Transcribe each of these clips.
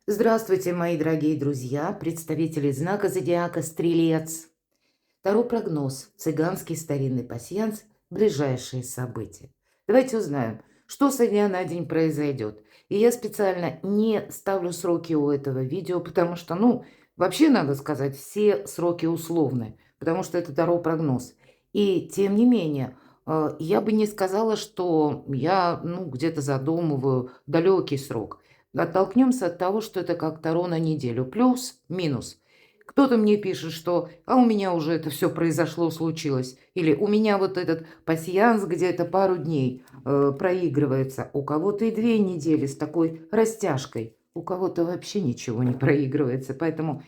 Здравствуйте, мои дорогие друзья, представители знака зодиака Стрелец. Таро прогноз, цыганский старинный пасьянс, ближайшие события. Давайте узнаем, что со дня на день произойдет. И я специально не ставлю сроки у этого видео, потому что, вообще, надо сказать, все сроки условны, потому что это Таро прогноз. И, тем не менее, я бы не сказала, что я, где-то задумываю далекий срок. Оттолкнемся от того, что это как Таро на неделю. Плюс, минус. Кто-то мне пишет, что у меня уже это все произошло, случилось. Или у меня вот этот пасьянс где-то пару дней проигрывается. У кого-то и 2 недели с такой растяжкой. У кого-то вообще ничего не проигрывается. Поэтому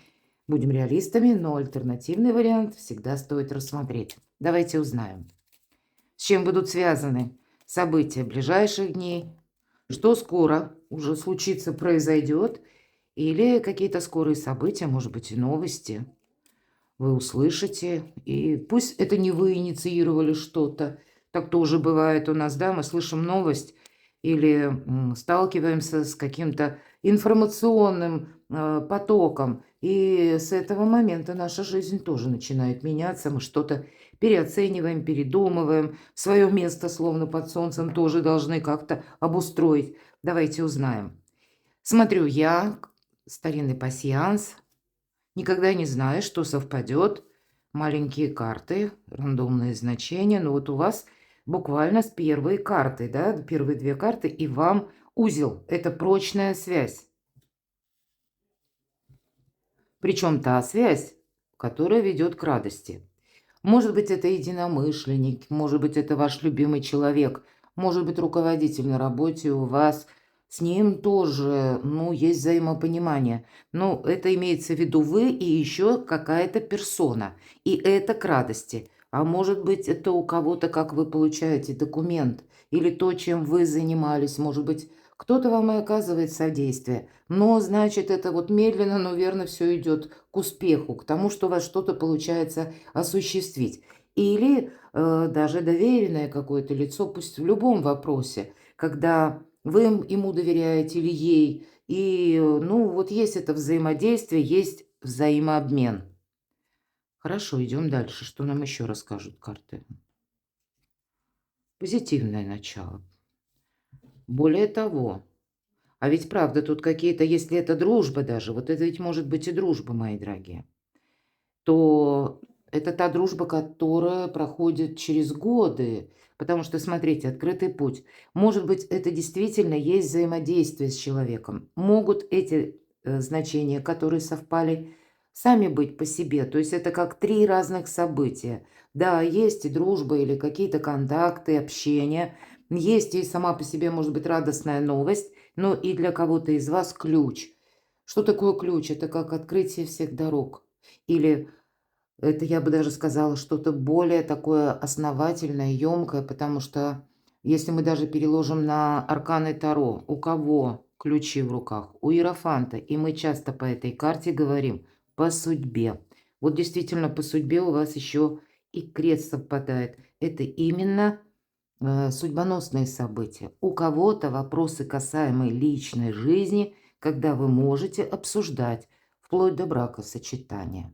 будем реалистами, но альтернативный вариант всегда стоит рассмотреть. Давайте узнаем, с чем будут связаны события ближайших дней, что скоро уже случится, произойдет, или какие-то скорые события, может быть, и новости вы услышите. И пусть это не вы инициировали что-то, так тоже бывает у нас, да, мы слышим новость или сталкиваемся с каким-то информационным потоком, и с этого момента наша жизнь тоже начинает меняться, мы что-то переоцениваем, передумываем, свое место словно под солнцем тоже должны как-то обустроить. Давайте узнаем. Смотрю я, старинный пасьянс, никогда не знаешь, что совпадет. Маленькие карты, рандомные значения. Но вот у вас буквально с первой карты, да, первые 2 карты, и вам узел. Это прочная связь. Причем та связь, которая ведет к радости. Может быть, это единомышленник, может быть, это ваш любимый человек, может быть, руководитель на работе у вас. С ним тоже, есть взаимопонимание. Но это имеется в виду вы и еще какая-то персона. И это к радости. А может быть, это у кого-то, как вы получаете документ, или то, чем вы занимались. Может быть, кто-то вам и оказывает содействие. Но, значит, это вот медленно, но верно все идет к успеху, к тому, что у вас что-то получается осуществить. Или даже доверенное какое-то лицо, пусть в любом вопросе, когда вы ему доверяете или ей, и, вот есть это взаимодействие, есть взаимообмен. Хорошо, идем дальше. Что нам еще расскажут карты? Позитивное начало. Более того, а ведь правда, тут какие-то, если это дружба даже, вот это ведь может быть и дружба, мои дорогие, то это та дружба, которая проходит через годы. Потому что, смотрите, открытый путь. Может быть, это действительно есть взаимодействие с человеком. Могут эти значения, которые совпали, сами быть по себе. То есть это как 3 разных события. Да, есть и дружба или какие-то контакты, общение. Есть и сама по себе, может быть, радостная новость, но и для кого-то из вас ключ. Что такое ключ? Это как открытие всех дорог. Или это, я бы даже сказала, что-то более такое основательное, ёмкое, потому что если мы даже переложим на арканы Таро, у кого ключи в руках? У иерофанта. И мы часто по этой карте говорим по судьбе. Вот действительно по судьбе у вас еще и крест совпадает. Это именно судьбоносные события. У кого-то вопросы, касаемые личной жизни, когда вы можете обсуждать, вплоть до бракосочетания.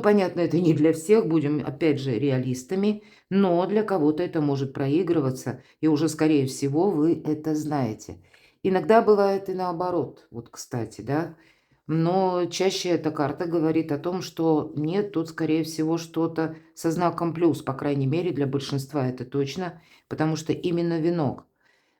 Понятно, это не для всех, будем опять же реалистами, но для кого-то это может проигрываться, и уже, скорее всего, вы это знаете. Иногда бывает и наоборот, вот, кстати, да, но чаще эта карта говорит о том, что нет, тут, скорее всего, что-то со знаком плюс, по крайней мере, для большинства это точно, потому что именно венок.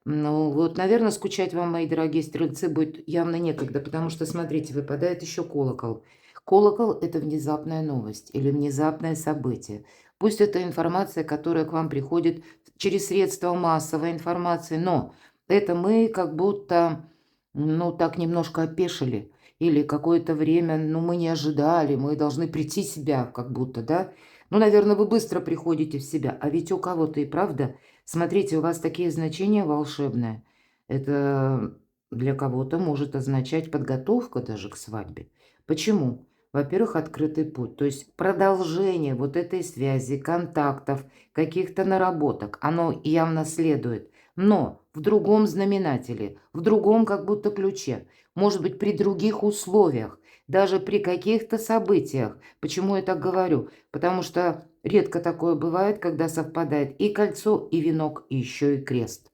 Ну, вот, наверное, скучать вам, мои дорогие стрельцы, будет явно некогда, потому что, смотрите, выпадает еще колокол. Колокол – это внезапная новость или внезапное событие. Пусть это информация, которая к вам приходит через средства массовой информации, но это мы как будто, так немножко опешили. Или какое-то время, мы не ожидали, мы должны прийти в себя, как будто, да? Наверное, вы быстро приходите в себя, а ведь у кого-то и правда. Смотрите, у вас такие значения волшебные. Это для кого-то может означать подготовка даже к свадьбе. Почему? Во-первых, открытый путь, то есть продолжение вот этой связи, контактов, каких-то наработок, оно явно следует. но в другом знаменателе, в другом как будто ключе, может быть, при других условиях, даже при каких-то событиях. Почему я так говорю? Потому что редко такое бывает, когда совпадает и кольцо, и венок, и еще и крест.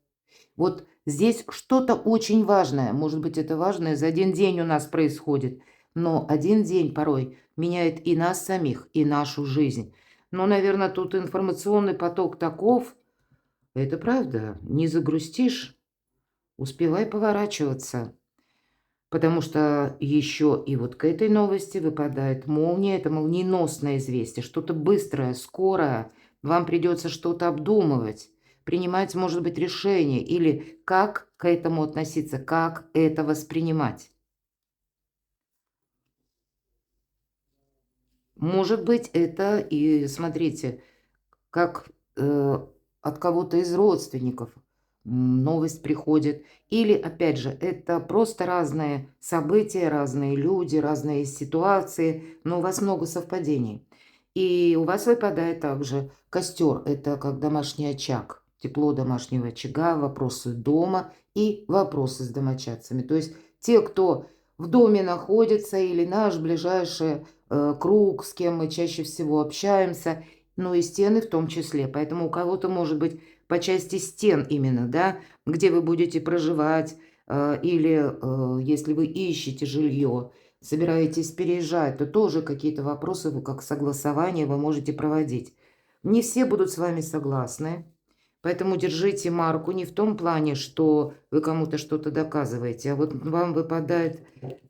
Вот здесь что-то очень важное, может быть, это важное за один день у нас происходит, но один день порой меняет и нас самих, и нашу жизнь. Но, наверное, тут информационный поток таков, это правда, не загрустишь, успевай поворачиваться. Потому что еще и вот к этой новости выпадает молния, это молниеносное известие, что-то быстрое, скорое, вам придется что-то обдумывать, принимать, может быть, решение или как к этому относиться, как это воспринимать. Может быть, это и, смотрите, как от кого-то из родственников новость приходит. Или, опять же, это просто разные события, разные люди, разные ситуации, но у вас много совпадений. И у вас выпадает также костер, это как домашний очаг, тепло домашнего очага, вопросы дома и вопросы с домочадцами. То есть те, кто в доме находится, или наш ближайший круг, с кем мы чаще всего общаемся, ну и стены в том числе. Поэтому у кого-то может быть по части стен именно, да, где вы будете проживать, или если вы ищете жилье, собираетесь переезжать, то тоже какие-то вопросы, как согласование вы можете проводить. Не все будут с вами согласны, поэтому держите марку не в том плане, что вы кому-то что-то доказываете, а вот вам выпадает,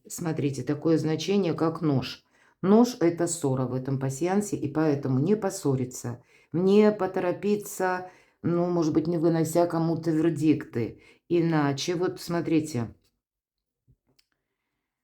смотрите, такое значение, как нож. Нож – это ссора в этом пасьянсе, и поэтому не поссориться, не поторопиться, ну, может быть, не вынося кому-то вердикты. Иначе, вот смотрите,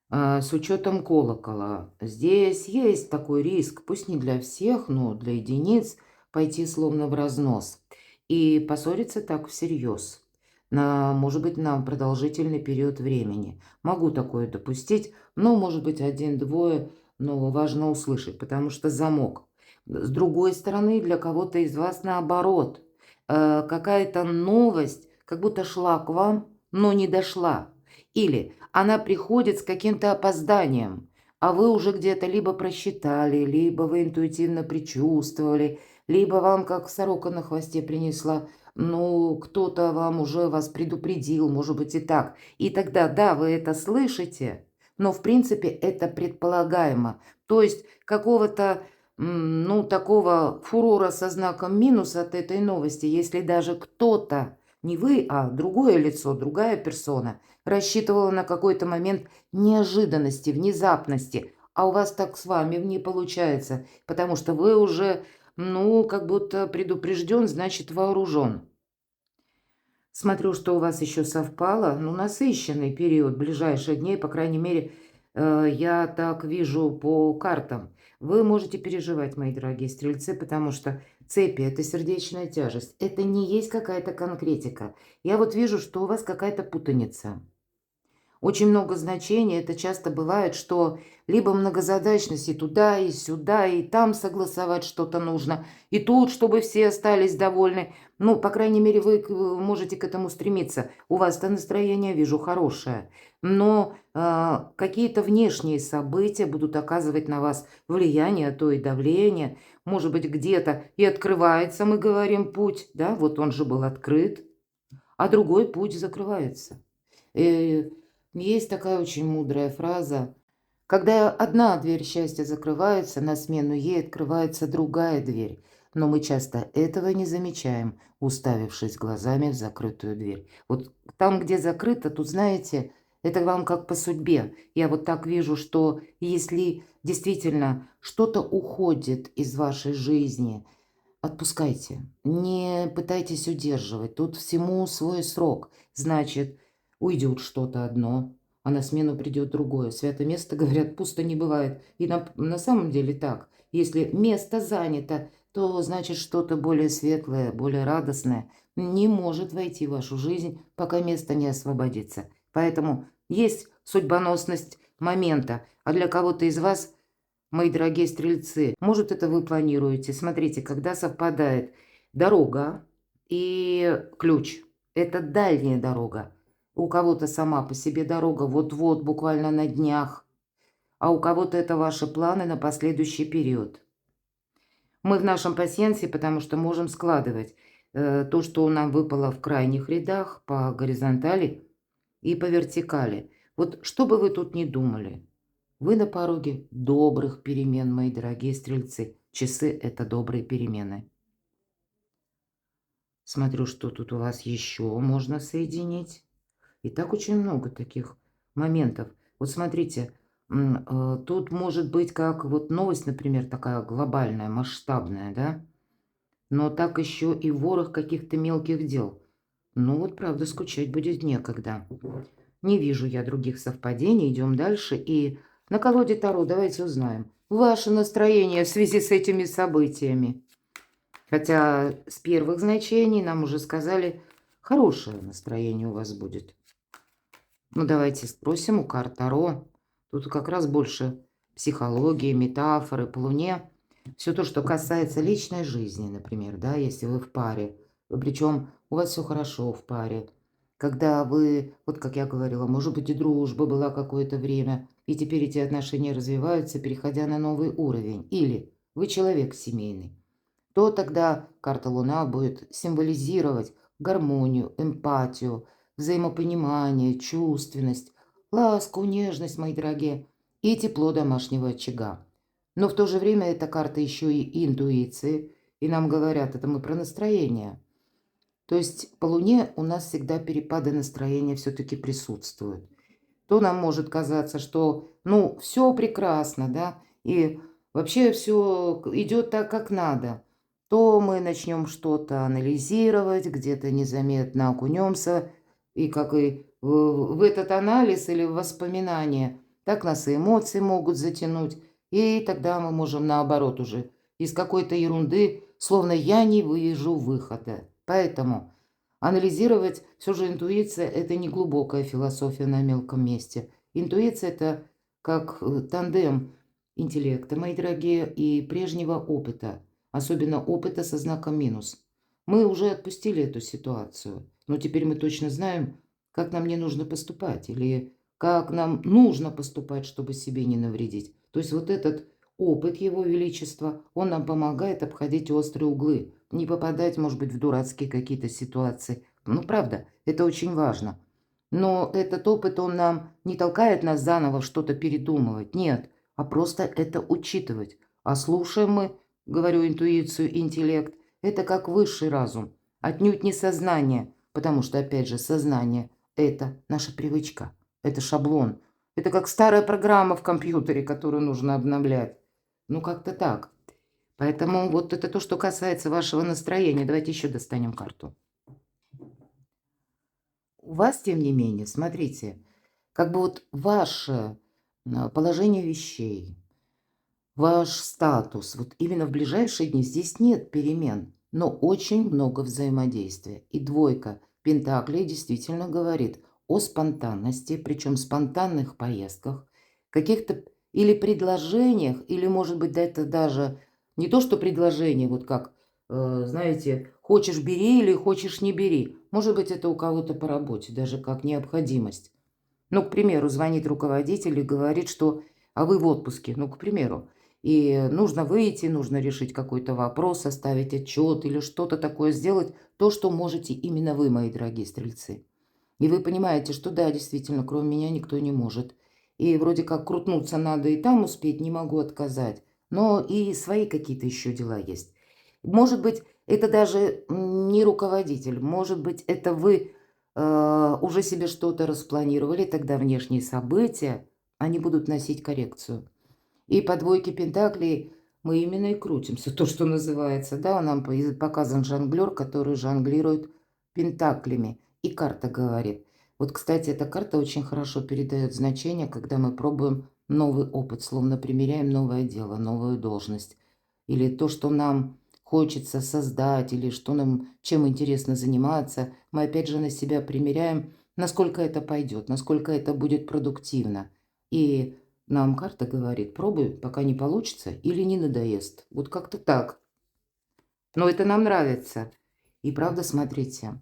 с учетом колокола, здесь есть такой риск, пусть не для всех, но для единиц, пойти словно в разнос и поссориться так всерьез. Может быть, на продолжительный период времени. Могу такое допустить, но, может быть, один-двое, но важно услышать, потому что замок. С другой стороны, для кого-то из вас наоборот. Какая-то новость как будто шла к вам, но не дошла. Или она приходит с каким-то опозданием, а вы уже где-то либо просчитали, либо вы интуитивно предчувствовали, либо вам как сорока на хвосте принесла, ну, кто-то вам уже вас предупредил, может быть, и так. И тогда, да, вы это слышите, но, в принципе, это предполагаемо. То есть какого-то, ну, такого фурора со знаком минус от этой новости, если даже кто-то, не вы, а другое лицо, другая персона, рассчитывала на какой-то момент неожиданности, внезапности, а у вас так с вами не получается, потому что вы уже, ну, как будто предупрежден, значит вооружен. Смотрю, что у вас еще совпало, ну, насыщенный период ближайших дней, по крайней мере, я так вижу по картам. Вы можете переживать, мои дорогие стрельцы, потому что цепи – это сердечная тяжесть, это не есть какая-то конкретика. Я вот вижу, что у вас какая-то путаница. Очень много значений. Это часто бывает, что либо многозадачность и туда, и сюда, и там согласовать что-то нужно, и тут, чтобы все остались довольны. Ну, по крайней мере, вы можете к этому стремиться. У вас-то настроение, вижу, хорошее. Но какие-то внешние события будут оказывать на вас влияние, а то и давление. Может быть, где-то и открывается, мы говорим, путь, да, вот он же был открыт, а другой путь закрывается. Есть такая очень мудрая фраза: когда одна дверь счастья закрывается, на смену ей открывается другая дверь. Но мы часто этого не замечаем, уставившись глазами в закрытую дверь. Вот там, где закрыто, тут, знаете, это вам как по судьбе. Я вот так вижу, что если действительно что-то уходит из вашей жизни, отпускайте, не пытайтесь удерживать. Тут всему свой срок. Значит, уйдет что-то одно, а на смену придет другое. Святое место, говорят, пусто не бывает. И на самом деле так. Если место занято, то значит что-то более светлое, более радостное не может войти в вашу жизнь, пока место не освободится. Поэтому есть судьбоносность момента, а для кого-то из вас, мои дорогие стрельцы, может, это вы планируете. Смотрите, когда совпадает дорога и ключ. это дальняя дорога. У кого-то сама по себе дорога вот-вот, буквально на днях, а у кого-то это ваши планы на последующий период. Мы в нашем пасьянсе, потому что можем складывать то, что нам выпало в крайних рядах по горизонтали и по вертикали. Вот что бы вы тут ни думали, вы на пороге добрых перемен, мои дорогие стрельцы. Часы – это добрые перемены. Смотрю, что тут у вас еще можно соединить. И так очень много таких моментов. Вот смотрите, тут может быть как вот новость, например, такая глобальная, масштабная, да? Но так еще и ворох каких-то мелких дел. Ну вот, правда, скучать будет некогда. Не вижу я других совпадений. Идем дальше. И на колоде Таро давайте узнаем ваше настроение в связи с этими событиями. Хотя с первых значений нам уже сказали, хорошее настроение у вас будет. Ну, давайте спросим у карт Таро. Тут как раз больше психологии, метафоры по Луне. Все то, что касается личной жизни, например, да, если вы в паре. Причем у вас все хорошо в паре. Когда вы, вот как я говорила, может быть и дружба была какое-то время, и теперь эти отношения развиваются, переходя на новый уровень. Или вы человек семейный, то тогда карта Луна будет символизировать гармонию, эмпатию, взаимопонимание, чувственность, ласку, нежность, мои дорогие, и тепло домашнего очага. Но в то же время эта карта еще и интуиции, и нам говорят, это мы про настроение. То есть по Луне у нас всегда перепады настроения все-таки присутствуют. То нам может казаться, что, ну, все прекрасно, да, и вообще все идет так, как надо. То мы начнем что-то анализировать, где-то незаметно окунемся, и как и в этот анализ или в воспоминания, так нас и эмоции могут затянуть, и тогда мы можем наоборот уже из какой-то ерунды, словно я не вижу выхода. Поэтому анализировать все же интуиция – это не глубокая философия на мелком месте. Интуиция – это как тандем интеллекта, мои дорогие, и прежнего опыта, особенно опыта со знаком минус. Мы уже отпустили эту ситуацию, но теперь мы точно знаем, как нам не нужно поступать или как нам нужно поступать, чтобы себе не навредить. То есть вот этот опыт Его Величества, он нам помогает обходить острые углы, не попадать, может быть, в дурацкие какие-то ситуации. Ну, правда, это очень важно. Но этот опыт, он нам не толкает нас заново что-то передумывать, нет, а просто это учитывать. А слушаем мы, говорю, интуицию, интеллект, это как высший разум, отнюдь не сознание, потому что, опять же, сознание – это наша привычка, это шаблон, это как старая программа в компьютере, которую нужно обновлять. Ну, как-то так. Поэтому вот это то, что касается вашего настроения. Давайте еще достанем карту. У вас, тем не менее, смотрите, как бы вот ваше положение вещей, ваш статус, вот именно в ближайшие дни здесь нет перемен, но очень много взаимодействия. И двойка пентаклей действительно говорит о спонтанности, причем спонтанных поездках, каких-то или предложениях, или, может быть, да, это даже не то, что предложение, вот как, знаете, хочешь бери или хочешь не бери. Может быть, это у кого-то по работе, даже как необходимость. Ну, к примеру, звонит руководитель и говорит, что «а вы в отпуске», ну, к примеру, и нужно выйти, нужно решить какой-то вопрос, составить отчет или что-то такое сделать, то, что можете именно вы, мои дорогие стрельцы. И вы понимаете, что да, действительно, кроме меня никто не может. И вроде как крутнуться надо и там успеть, не могу отказать. Но и свои какие-то еще дела есть. Может быть, это даже не руководитель, может быть, это вы уже себе что-то распланировали, тогда внешние события, они будут носить коррекцию. И по двойке пентаклей мы именно и крутимся, то, что называется. Да, нам показан жонглер, который жонглирует пентаклями. И карта говорит. Вот, кстати, эта карта очень хорошо передает значение, когда мы пробуем новый опыт, словно примеряем новое дело, новую должность. Или то, что нам хочется создать, или что нам, чем интересно заниматься. Мы опять же на себя примеряем, насколько это пойдет, насколько это будет продуктивно. И нам карта говорит, пробуй, пока не получится или не надоест. Вот как-то так. Но это нам нравится. И правда, смотрите,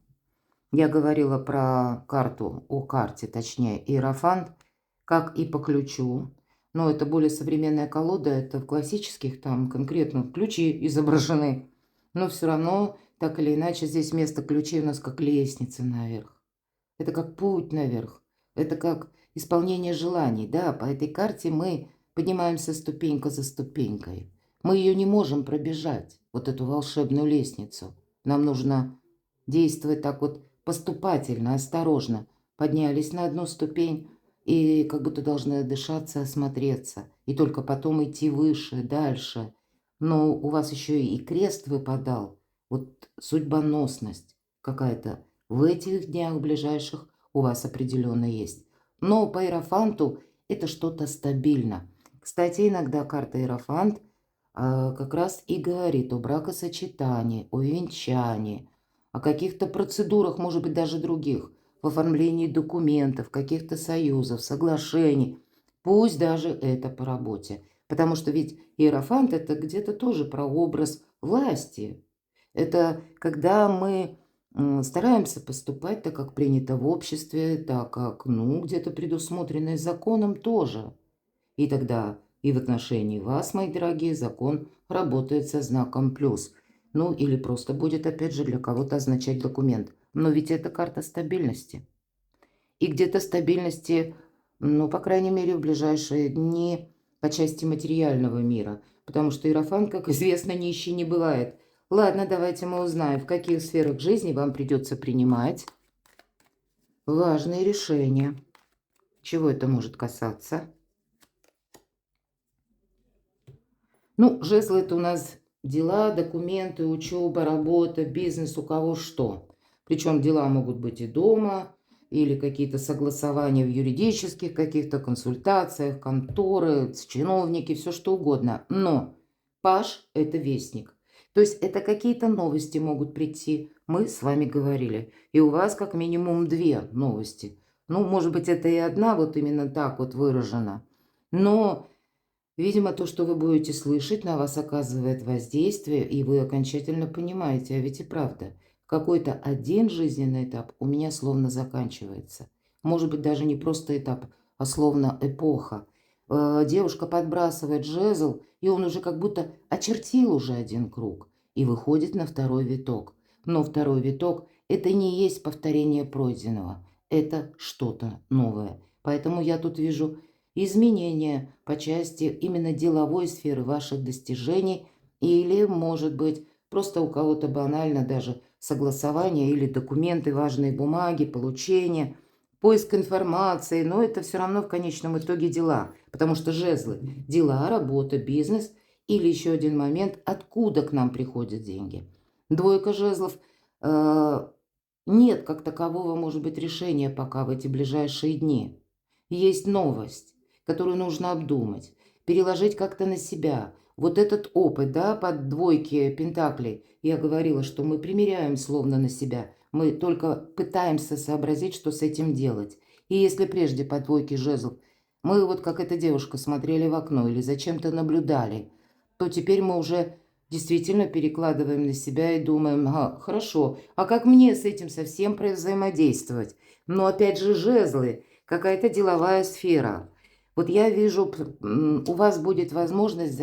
Я говорила про карту, о карте, точнее, Иерофант, как и по ключу. Но это более современная колода, это в классических там конкретно ключи изображены. Но все равно, так или иначе, здесь вместо ключей у нас как лестница наверх. Это как путь наверх. Это как исполнение желаний. Да, по этой карте мы поднимаемся ступенька за ступенькой. Мы ее не можем пробежать, вот эту волшебную лестницу. Нам нужно действовать так вот поступательно, осторожно. Поднялись на одну ступень и как будто должны отдышаться, осмотреться. И только потом идти выше, дальше. Но у вас еще и крест выпадал. Вот судьбоносность какая-то в этих днях ближайших у вас определенно есть. Но по Иерофанту это что-то стабильно. Кстати, иногда карта Иерофант как раз и говорит о бракосочетании, о венчании, о каких-то процедурах, может быть, даже других, в оформлении документов, каких-то союзов, соглашений. Пусть даже это по работе. Потому что ведь Иерофант – это где-то тоже про образ власти. Это когда мы стараемся поступать так, как принято в обществе, так как, ну, где-то предусмотрено законом тоже. И тогда и в отношении вас, мои дорогие, закон работает со знаком плюс. Ну, или просто будет, опять же, для кого-то означать документ. Но ведь это карта стабильности. И где-то стабильности, ну, по крайней мере, в ближайшие дни по части материального мира. Потому что Иерофант, как известно, нищий не бывает. Ладно, давайте мы узнаем, в каких сферах жизни вам придется принимать важные решения. Чего это может касаться? Ну, жезлы – это у нас дела, документы, учеба, работа, бизнес, у кого что. Причем дела могут быть и дома, или какие-то согласования в юридических каких-то консультациях, конторы, чиновники, все что угодно. Но Паш – это вестник. То есть это какие-то новости могут прийти. Мы с вами говорили. И у вас как минимум 2 новости. Ну, может быть, это и одна вот именно так вот выражена. Но видимо, то, что вы будете слышать, на вас оказывает воздействие, и вы окончательно понимаете, а ведь и правда, какой-то один жизненный этап у меня словно заканчивается. Может быть, даже не просто этап, а словно эпоха. Девушка подбрасывает жезл, и он уже как будто очертил уже один круг и выходит на второй виток. Но второй виток – это не есть повторение пройденного, это что-то новое. Поэтому я тут вижу изменения по части именно деловой сферы ваших достижений или, может быть, просто у кого-то банально даже согласование или документы, важные бумаги, получение, поиск информации, но это все равно в конечном итоге дела, потому что жезлы – дела, работа, бизнес или еще один момент, откуда к нам приходят деньги. Двойка жезлов нет как такового, может быть, решения пока в эти ближайшие дни. Есть новость, которую нужно обдумать, переложить как-то на себя. Вот этот опыт, да, под двойки пентаклей, я говорила, что мы примеряем словно на себя. Мы только пытаемся сообразить, что с этим делать. И если прежде по двойке жезлов мы вот как эта девушка смотрели в окно или зачем-то наблюдали, то теперь мы уже действительно перекладываем на себя и думаем, хорошо, а как мне с этим совсем взаимодействовать? Но опять же жезлы, какая-то деловая сфера. Вот я вижу, у вас будет возможность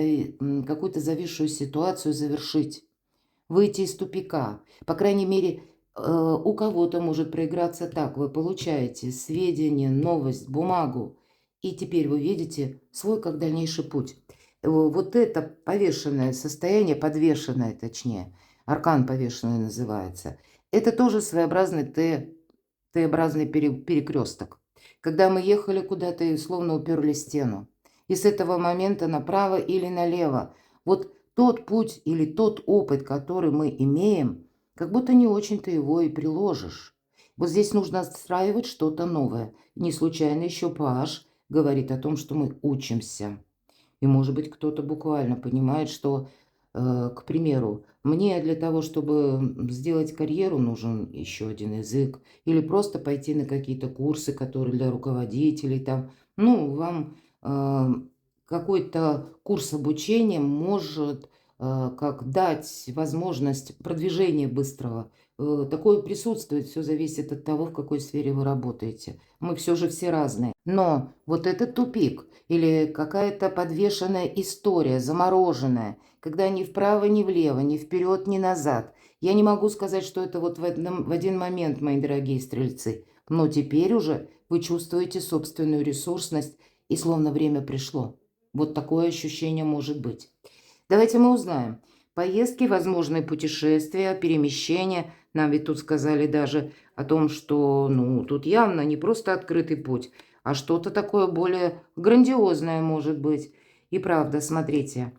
какую-то зависшую ситуацию завершить, выйти из тупика. По крайней мере, у кого-то может проиграться так. Вы получаете сведения, новость, бумагу, и теперь вы видите свой как дальнейший путь. Вот это повешенное состояние, подвешенное точнее, аркан повешенный называется, это тоже своеобразный Т-образный перекресток. Когда мы ехали куда-то и словно уперли стену. И с этого момента направо или налево. Вот тот путь или тот опыт, который мы имеем, как будто не очень-то его и приложишь. Вот здесь нужно отстраивать что-то новое. Не случайно еще Паш говорит о том, что мы учимся. И, может быть, кто-то буквально понимает, что, к примеру, мне для того, чтобы сделать карьеру, нужен еще один язык. Или просто пойти на какие-то курсы, которые для руководителей там. Ну, вам какой-то курс обучения может как дать возможность продвижения быстрого. Такое присутствует, все зависит от того, в какой сфере вы работаете. Мы все же все разные. Но вот этот тупик или какая-то подвешенная история, замороженная, когда ни вправо, ни влево, ни вперед, ни назад. Я не могу сказать, что это вот в один момент, мои дорогие стрельцы. Но теперь уже вы чувствуете собственную ресурсность, и словно время пришло. Вот такое ощущение может быть. Давайте мы узнаем. Поездки, возможные путешествия, перемещения. Нам ведь тут сказали даже о том, что тут явно не просто открытый путь, а что-то такое более грандиозное может быть. И правда, смотрите,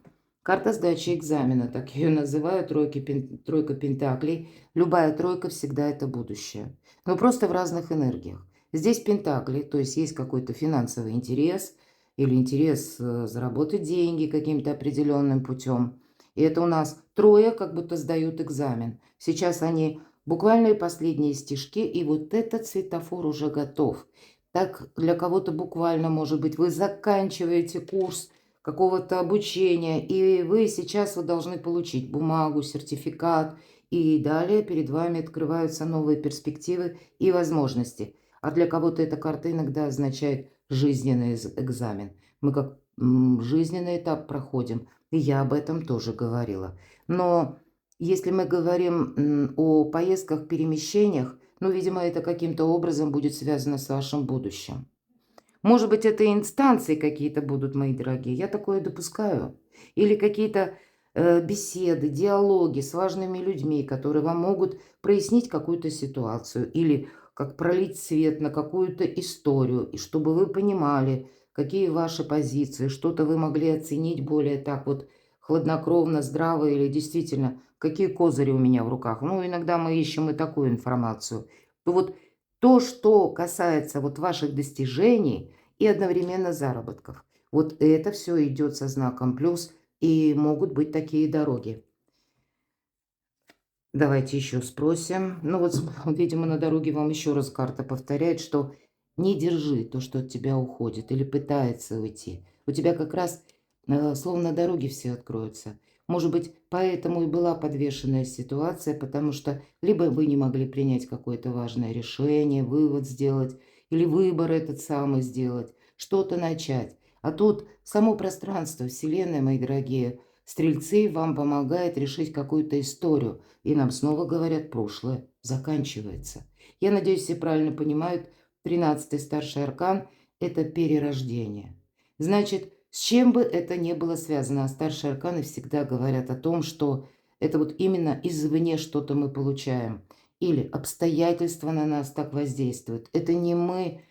карта сдачи экзамена, так ее называют, тройка пентаклей. Любая тройка всегда это будущее, но просто в разных энергиях. Здесь пентакли, то есть есть какой-то финансовый интерес или интерес заработать деньги каким-то определенным путем. И это у нас трое как будто сдают экзамен. Сейчас они буквально последние стежки, и вот этот светофор уже готов. Так для кого-то буквально, может быть, вы заканчиваете курс какого-то обучения, и вы сейчас вот должны получить бумагу, сертификат, и далее перед вами открываются новые перспективы и возможности. А для кого-то эта карта иногда означает жизненный экзамен. Мы как жизненный этап проходим, и я об этом тоже говорила. Но если мы говорим о поездках, перемещениях, видимо, это каким-то образом будет связано с вашим будущим. Может быть, это инстанции какие-то будут, мои дорогие, я такое допускаю. Или какие-то беседы, диалоги с важными людьми, которые вам могут прояснить какую-то ситуацию. Или как пролить свет на какую-то историю, и чтобы вы понимали, какие ваши позиции, что-то вы могли оценить более так вот хладнокровно, здраво, или действительно, какие козыри у меня в руках. Иногда мы ищем и такую информацию. То вот то, что касается вот ваших достижений и одновременно заработков. Вот это все идет со знаком плюс, и могут быть такие дороги. Давайте еще спросим. Видимо, на дороге вам еще раз карта повторяет, что не держи то, что от тебя уходит или пытается уйти. У тебя как раз словно дороги все откроются. Может быть, поэтому и была подвешенная ситуация, потому что либо вы не могли принять какое-то важное решение, вывод сделать, или выбор этот самый сделать, что-то начать. А тут само пространство, Вселенная, мои дорогие, стрельцы, вам помогает решить какую-то историю. И нам снова говорят, прошлое заканчивается. Я надеюсь, все правильно понимают, 13-й старший аркан – это перерождение. Значит, с чем бы это ни было связано, а старшие арканы всегда говорят о том, что это вот именно извне что-то мы получаем. Или обстоятельства на нас так воздействуют. Это не мы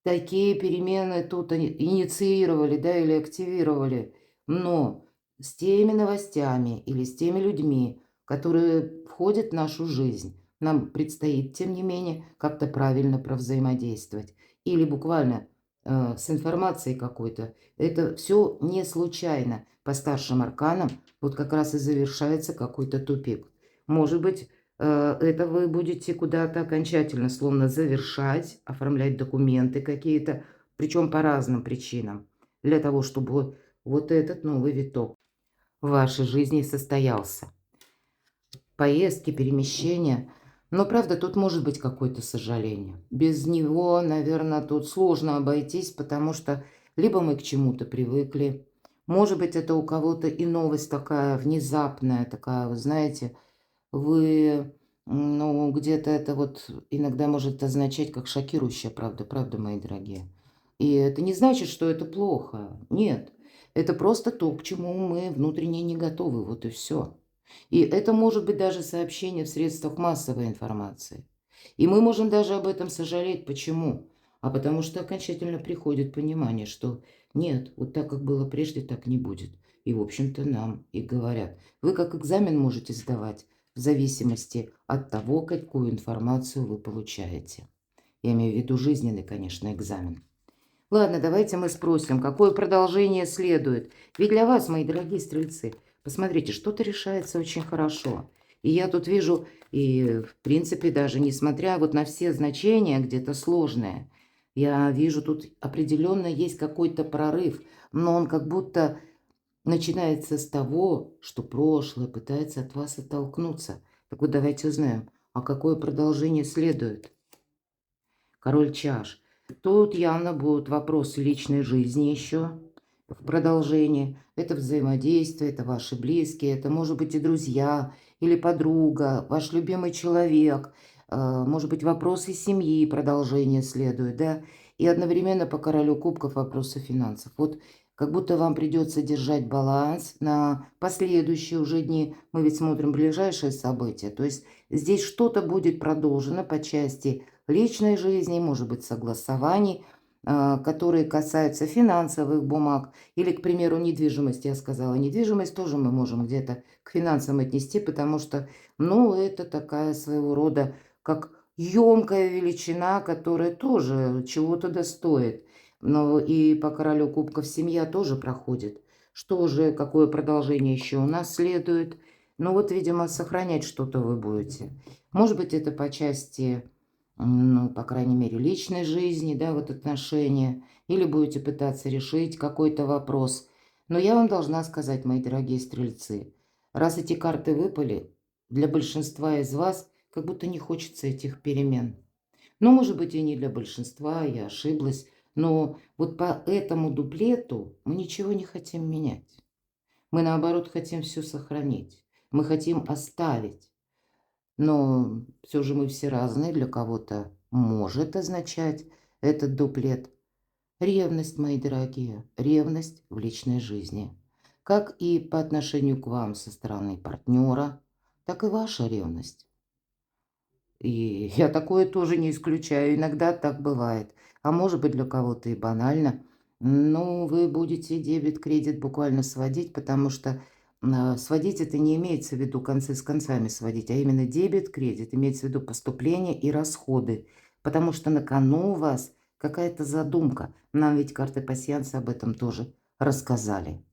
такие перемены тут инициировали, да, или активировали. Но с теми новостями или с теми людьми, которые входят в нашу жизнь, нам предстоит, тем не менее, как-то правильно провзаимодействовать. Или буквально с информацией какой-то. Это все не случайно. По старшим арканам вот как раз и завершается какой-то тупик. Может быть, это вы будете куда-то окончательно словно завершать, оформлять документы какие-то, причем по разным причинам, для того, чтобы вот этот новый виток в вашей жизни состоялся. Поездки, перемещения. Но, правда, тут может быть какое-то сожаление. Без него, наверное, тут сложно обойтись, потому что либо мы к чему-то привыкли, может быть, это у кого-то и новость такая внезапная, такая, вы знаете, вы, где-то это вот иногда может означать как шокирующая правда, правда, мои дорогие. И это не значит, что это плохо. Нет, это просто то, к чему мы внутренне не готовы, вот и все. И это может быть даже сообщение в средствах массовой информации. И мы можем даже об этом сожалеть. Почему? А потому что окончательно приходит понимание, что нет, вот так, как было прежде, так не будет. И, в общем-то, нам и говорят. Вы как экзамен можете сдавать в зависимости от того, какую информацию вы получаете. Я имею в виду жизненный, конечно, экзамен. Ладно, давайте мы спросим, какое продолжение следует. Ведь для вас, мои дорогие стрельцы, посмотрите, что-то решается очень хорошо. И я тут вижу, и в принципе даже несмотря вот на все значения где-то сложные, я вижу тут определенно есть какой-то прорыв, но он как будто начинается с того, что прошлое пытается от вас оттолкнуться. Так вот, давайте узнаем, а какое продолжение следует? Король чаш. Тут явно будут вопросы личной жизни еще в продолжении. Это взаимодействие, это ваши близкие, это может быть и друзья, или подруга, ваш любимый человек, может быть, вопросы семьи, продолжение следует, да, и одновременно по королю кубков вопросы финансов. Вот как будто вам придется держать баланс на последующие уже дни. Мы ведь смотрим ближайшие события, то есть здесь что-то будет продолжено по части личной жизни, может быть, согласований, которые касаются финансовых бумаг или, к примеру, недвижимости. Я сказала, недвижимость тоже мы можем где-то к финансам отнести, потому что, ну, это такая своего рода, как емкая величина, которая тоже чего-то достоит. Но и по королю кубков семья тоже проходит. Что же, какое продолжение еще у нас следует? Ну вот, видимо, сохранять что-то вы будете. Может быть, это по части, ну, по крайней мере, личной жизни, да, вот отношения, или будете пытаться решить какой-то вопрос. Но я вам должна сказать, мои дорогие стрельцы, раз эти карты выпали, для большинства из вас как будто не хочется этих перемен. Ну, может быть, и не для большинства, я ошиблась, но вот по этому дуплету мы ничего не хотим менять. Мы, наоборот, хотим все сохранить. Мы хотим оставить. Но все же мы все разные. Для кого-то может означать этот дуплет ревность, мои дорогие, ревность в личной жизни. Как и по отношению к вам со стороны партнера, так и ваша ревность. И я такое тоже не исключаю. Иногда так бывает. А может быть, для кого-то и банально. Ну, вы будете дебет-кредит буквально сводить, потому что сводить это не имеется в виду концы с концами сводить, а именно дебет-кредит имеется в виду поступления и расходы. Потому что на кону у вас какая-то задумка. Нам ведь карты пасьянса об этом тоже рассказали.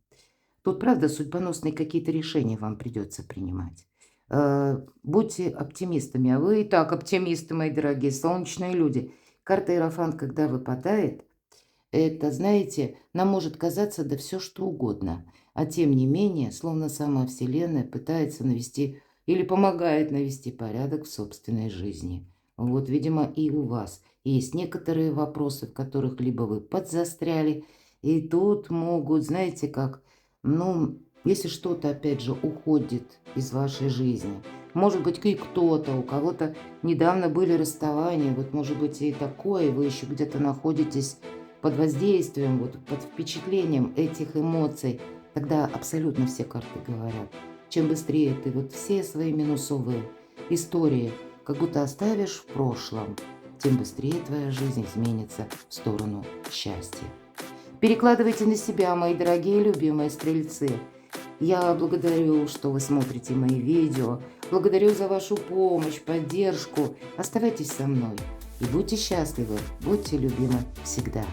Тут, правда, судьбоносные какие-то решения вам придется принимать. Будьте оптимистами, а вы и так оптимисты, мои дорогие, солнечные люди. Карта Иерофант, когда выпадает, это, знаете, нам может казаться да все что угодно. А тем не менее, словно сама Вселенная пытается навести или помогает навести порядок в собственной жизни. Вот, видимо, и у вас есть некоторые вопросы, в которых либо вы подзастряли, и тут могут, знаете, как, ну, если что-то, опять же, уходит из вашей жизни, может быть, и кто-то, у кого-то недавно были расставания, вот, может быть, и такое, вы еще где-то находитесь под воздействием, вот, под впечатлением этих эмоций, тогда абсолютно все карты говорят, чем быстрее ты вот все свои минусовые истории как будто оставишь в прошлом, тем быстрее твоя жизнь изменится в сторону счастья. Перекладывайте на себя, мои дорогие любимые стрельцы. Я благодарю, что вы смотрите мои видео. Благодарю за вашу помощь, поддержку. Оставайтесь со мной и будьте счастливы, будьте любимы всегда.